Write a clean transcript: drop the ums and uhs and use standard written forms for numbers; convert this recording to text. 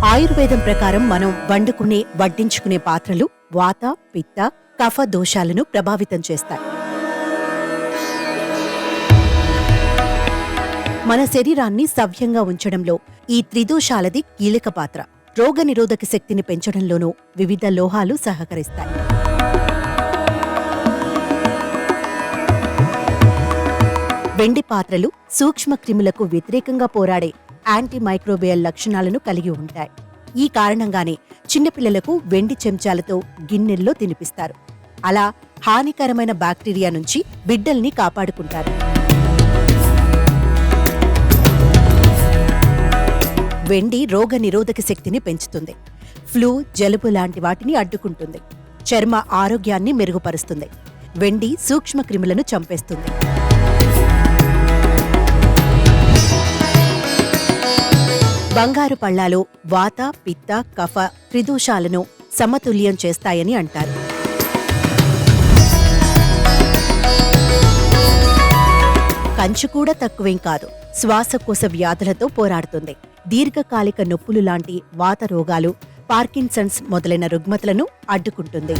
ఆయుర్వేదం ప్రకారం మనం వడ్డించుకునే పాత్రలు వాత, పిత్త, కఫ దోషాలను ప్రభావితం చేస్తాయి. మన శరీరాన్ని సవ్యంగా ఉంచడంలో ఈ త్రిదోషాలది కీలక పాత్ర. రోగనిరోధక శక్తిని పెంచడంలోనూ వివిధ లోహాలు సహకరిస్తాయి. వెండి పాత్రలు సూక్ష్మ క్రిములకు వ్యతిరేకంగా పోరాడే యాంటీమైక్రోబియల్ లక్షణాలను కలిగి ఉంటాయి. ఈ కారణంగానే చిన్నపిల్లలకు వెండి చెంచాలతో గిన్నెల్లో తినిపిస్తారు. అలా హానికరమైన బ్యాక్టీరియా నుంచి బిడ్డల్ని కాపాడుకుంటారు. వెండి రోగ నిరోధక శక్తిని పెంచుతుంది. ఫ్లూ, జలుబు లాంటి వాటిని అడ్డుకుంటుంది. చర్మ ఆరోగ్యాన్ని మెరుగుపరుస్తుంది. వెండి సూక్ష్మ క్రిములను చంపేస్తుంది. బంగారు పళ్ళాలు వాత, పిత్త, కఫ త్రిదోషాలను సమతుల్యం చేస్తాయని అంటారు. కంచు కూడా తక్కువేం కాదు. శ్వాసకోశ వ్యాధులతో పోరాడుతుంది. దీర్ఘకాలిక నొప్పులు లాంటి వాత రోగాలు, పార్కిన్సన్స్ మొదలైన రుగ్మతలను అడ్డుకుంటుంది.